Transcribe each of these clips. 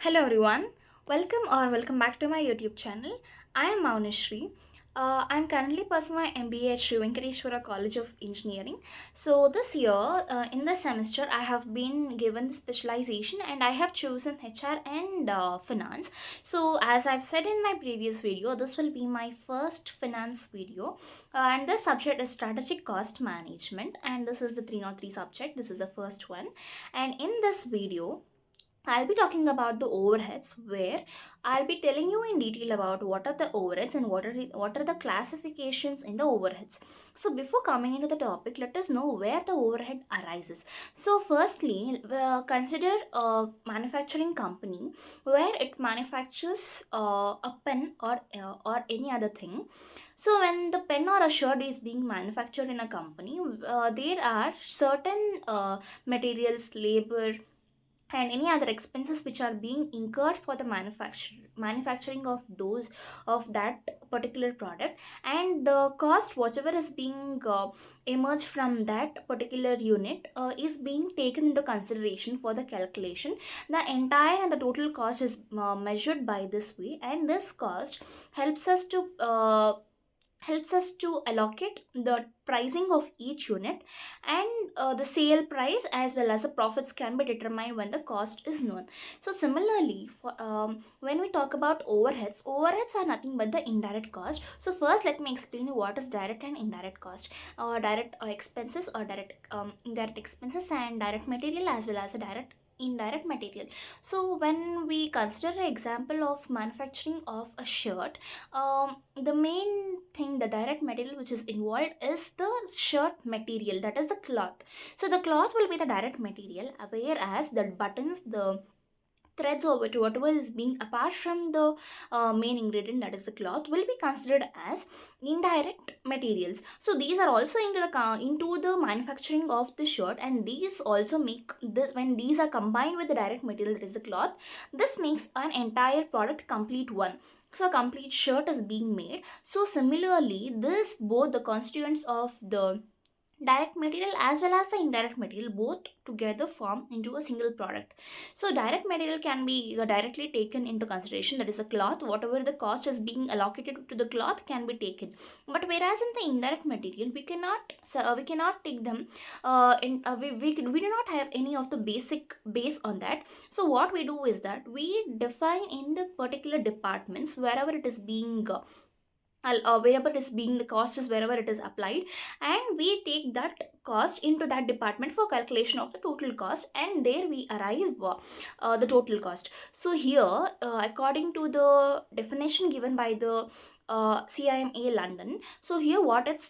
Hello everyone, welcome back to my YouTube channel. I am Mounashree. I'm currently pursuing my MBA at Sri Venkateshwara College of Engineering. So this year, in the semester, I have been given the specialization and I have chosen HR and finance. So as I've said in my previous video, this will be my first finance video, and the subject is strategic cost management, and this is the 303 subject. This is the first one, and in this video I'll be talking about the overheads, where I'll be telling you in detail about what are the overheads and what are the classifications in the overheads. So before coming into the topic, let us know where the overhead arises. So firstly, consider a manufacturing company where it manufactures a pen or any other thing. So when the pen or a shirt is being manufactured in a company, there are certain materials, labor, and any other expenses which are being incurred for the manufacturing of those of that particular product, and the cost whatever is being emerged from that particular unit is being taken into consideration for the calculation. The entire and the total cost is measured by this way, and this cost helps us to allocate the pricing of each unit, and the sale price as well as the profits can be determined when the cost is known. So similarly, when we talk about overheads are nothing but the indirect cost. So first let me explain you what is direct and indirect cost, or direct expenses, or indirect expenses, and direct material as well as a direct indirect material. So when we consider an example of manufacturing of a shirt, the main thing, the direct material which is involved, is the shirt material, that is the cloth. So the cloth will be the direct material, whereas the buttons, the threads, or whatever is being apart from the main ingredient, that is the cloth, will be considered as indirect materials. So these are also into the manufacturing of the shirt, and these also make this, when these are combined with the direct material, that is the cloth, this makes an entire product complete one. So a complete shirt is being made. So similarly, this both the constituents of the direct material as well as the indirect material both together form into a single product. So direct material can be directly taken into consideration, that is a cloth, whatever the cost is being allocated to the cloth can be taken. But whereas in the indirect material, we cannot take them we do not have any of the basic base on that. So what we do is that we define in the particular departments wherever it is being wherever it is being, the cost is wherever it is applied, and we take that cost into that department for calculation of the total cost, and there we arrive the total cost. So here, according to the definition given by the CIMA London, so here what it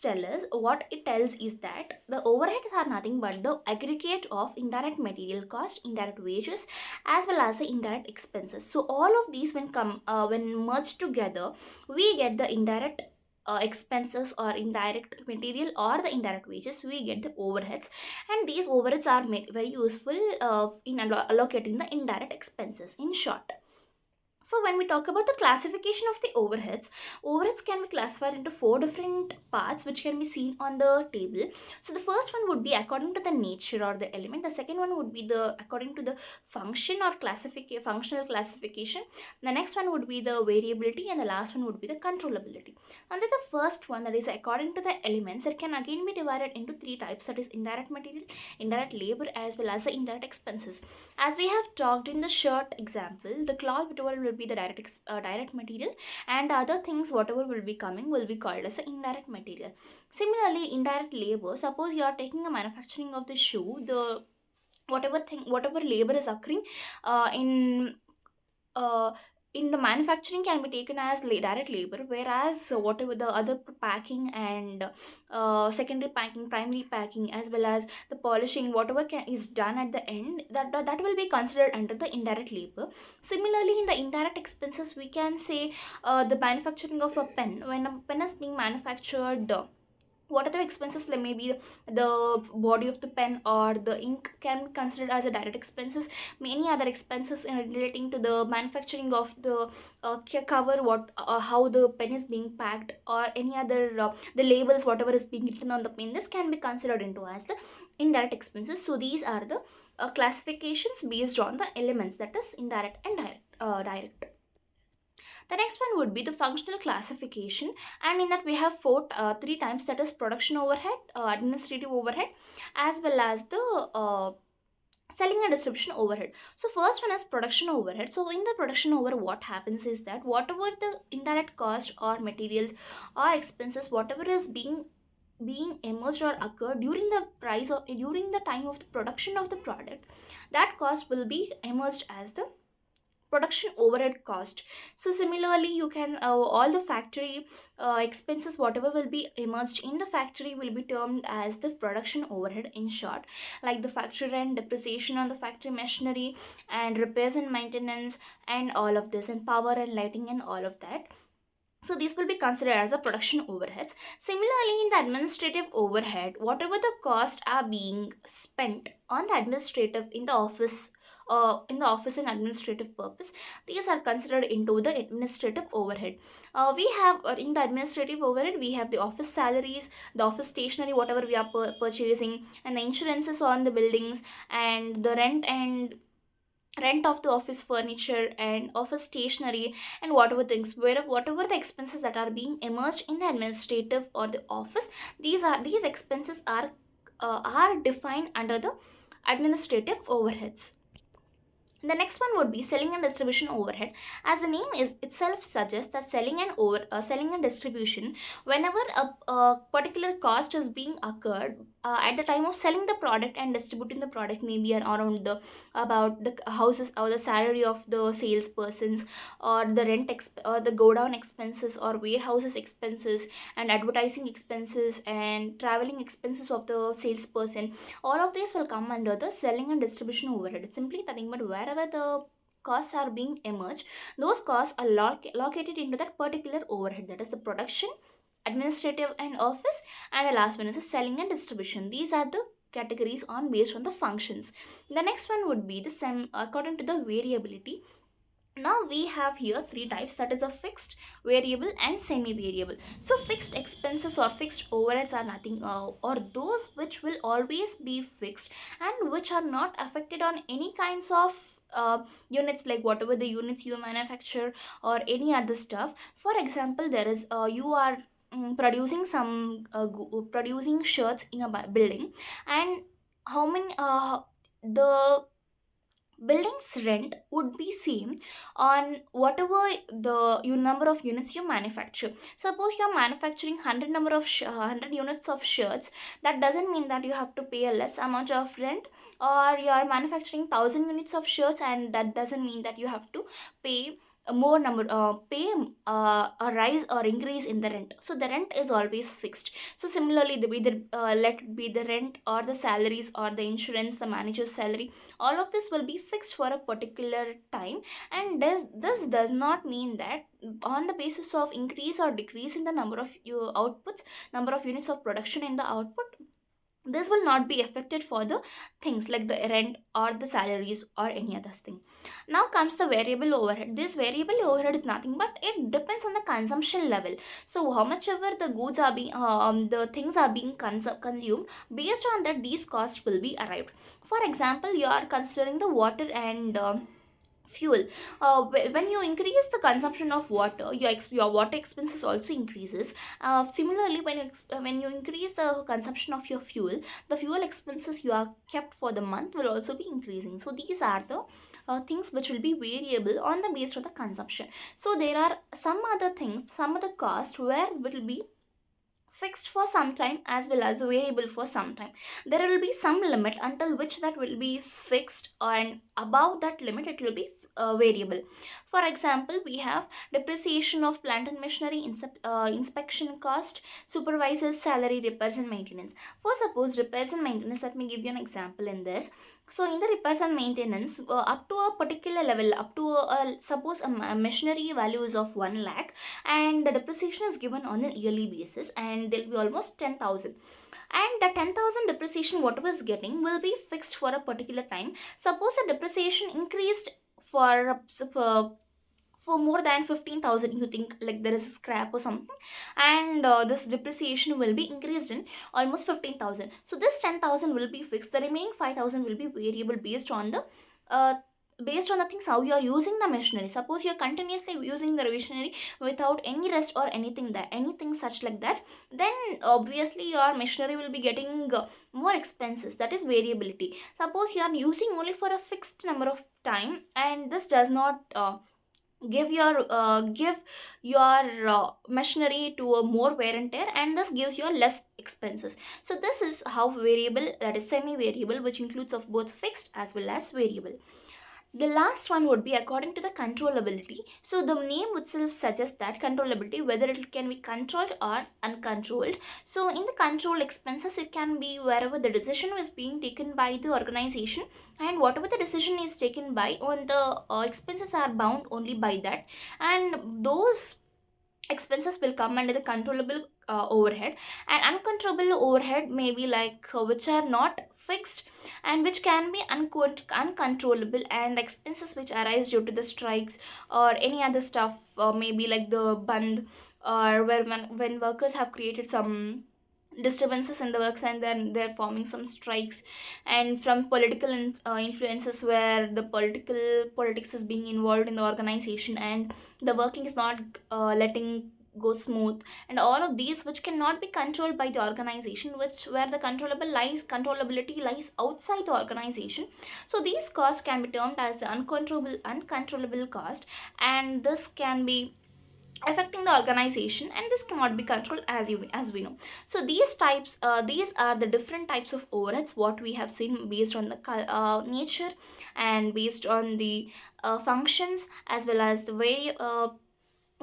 tells is that the overheads are nothing but the aggregate of indirect material cost, indirect wages, as well as the indirect expenses. So all of these when merged together, we get the indirect expenses, or indirect material, or the indirect wages, we get the overheads, and these overheads are very useful in allocating the indirect expenses, in short. So when we talk about the classification of the overheads can be classified into four different parts which can be seen on the table. So the first one would be according to the nature or the element. The second one would be the according to the function or functional classification. The next one would be the variability, and the last one would be the controllability. And then the first one, that is according to the elements, it can again be divided into three types, that is indirect material, indirect labor, as well as the indirect expenses. As we have talked in the shirt example, the cloth whatever will be the direct material, and the other things whatever will be coming will be called as the indirect material. Similarly, indirect labor, suppose you are taking a manufacturing of the shoe, the whatever labor is occurring in uh, in the manufacturing can be taken as direct labor, whereas whatever the other packing and secondary packing, primary packing, as well as the polishing, whatever is done at the end, that will be considered under the indirect labor. Similarly, in the indirect expenses, we can say the manufacturing of a pen. When a pen is being manufactured, what are the expenses, like maybe the body of the pen or the ink can be considered as a direct expenses. Many other expenses in relating to the manufacturing of the cover, how the pen is being packed, or any other the labels whatever is being written on the pen, this can be considered into as the indirect expenses. So these are the classifications based on the elements, that is indirect and direct. direct. The next one would be the functional classification, and in that we have three types, that is production overhead, administrative overhead, as well as the selling and distribution overhead. So first one is production overhead. So in the production overhead, what happens is that whatever the indirect cost or materials or expenses, whatever is being emerged or occurred during the price or during the time of the production of the product, that cost will be emerged as the production overhead cost. So similarly, you can all the factory expenses whatever will be emerged in the factory will be termed as the production overhead in short, like the factory rent, depreciation on the factory machinery, and repairs and maintenance, and all of this, and power and lighting and all of that. So these will be considered as the production overheads. Similarly, in the administrative overhead, whatever the costs are being spent on the administrative in the office and administrative purpose, these are considered into the administrative overhead. We have in the administrative overhead, we have the office salaries, the office stationery, whatever we are purchasing, and the insurances on the buildings, and the rent of the office furniture and office stationery, and whatever things, whatever the expenses that are being emerged in the administrative or the office, these expenses are defined under the administrative overheads. The next one would be selling and distribution overhead. As the name is itself suggests that selling and distribution, whenever a particular cost is being occurred at the time of selling the product and distributing the product, maybe around the about the houses or the salary of the salespersons, or the or the go down expenses or warehouses expenses, and advertising expenses and traveling expenses of the salesperson, all of these will come under the selling and distribution overhead. It's simply nothing but wherever the costs are being emerged, those costs are located into that particular overhead, that is the production, administrative and office, and the last one is the selling and distribution. These are the categories on based on the functions. The next one would be the according to the variability. Now we have here three types, that is a fixed, variable, and semi variable. So fixed expenses or fixed overheads are nothing or those which will always be fixed and which are not affected on any kinds of units, like whatever the units you manufacture or any other stuff. For example, there is you are producing some producing shirts in a building, and how many the building's rent would be same on whatever the number of units you manufacture. Suppose you're manufacturing 100 number of 100 units of shirts, that doesn't mean that you have to pay a less amount of rent, or you are manufacturing 1000 units of shirts, and that doesn't mean that you have to pay a more number pay a rise or increase in the rent. So the rent is always fixed. So similarly, the either let it be the rent or the salaries or the insurance, the manager's salary, all of this will be fixed for a particular time. And this does not mean that on the basis of increase or decrease in the number of your outputs, number of units of production in the output, this will not be affected for the things like the rent or the salaries or any other thing. Now comes the variable overhead. This variable overhead is nothing but it depends on the consumption level. So how much ever the goods are being the things are being consumed, based on that these costs will be arrived. For example, you are considering the water and fuel. When you increase the consumption of water, your water expenses also increases. Similarly, when you increase the consumption of your fuel, the fuel expenses you are kept for the month will also be increasing. So these are the things which will be variable on the based on the consumption. So there are some other things, some other cost where will be fixed for some time as well as variable for some time. There will be some limit until which that will be fixed, and above that limit it will be variable. For example, we have depreciation of plant and machinery, inspection cost, supervisor's salary, repairs and maintenance. For suppose repairs and maintenance, let me give you an example in this. So in the repairs and maintenance, up to a particular level, up to suppose a machinery value is of 1 lakh, and the depreciation is given on a yearly basis, and there will be almost 10,000, and the 10,000 depreciation whatever is getting will be fixed for a particular time. Suppose the depreciation increased for more than 15,000, you think like there is a scrap or something, and this depreciation will be increased in almost 15,000. So this 10,000 will be fixed, the remaining 5,000 will be variable based on the uh, based on the things how you are using the machinery. Suppose you are continuously using the machinery without any rest or anything such like that, then obviously your machinery will be getting more expenses. That is variability. Suppose you are using only for a fixed number of time, and this does not give your machinery to a more wear and tear, and this gives you a less expenses. So this is how variable, that is semi variable, which includes of both fixed as well as variable. The last one would be according to the controllability. So the name itself suggests that controllability, whether it can be controlled or uncontrolled. So in the controlled expenses, it can be wherever the decision is being taken by the organization, and whatever the decision is taken by on the expenses are bound only by that, and those expenses will come under the controllable overhead. And uncontrollable overhead may be like which are not fixed and which can be uncontrollable, and expenses which arise due to the strikes or any other stuff, maybe like the band, or when workers have created some disturbances in the works and then they're forming some strikes, and from political influences where the politics is being involved in the organization, and the working is not letting go smooth, and all of these which cannot be controlled by the organization, which where the controllability lies outside the organization. So these costs can be termed as the uncontrollable cost, and this can be affecting the organization, and this cannot be controlled, as we know. So these are the different types of overheads what we have seen based on the nature, and based on the functions, as well as the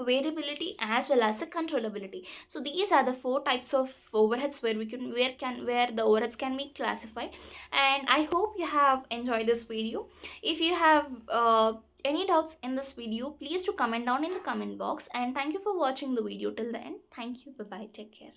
variability, as well as the controllability. So these are the four types of overheads where we can where the overheads can be classified. And I hope you have enjoyed this video. If you have any doubts in this video, please to comment down in the comment box, and thank you for watching the video till the end. Thank you. Bye bye. Take care.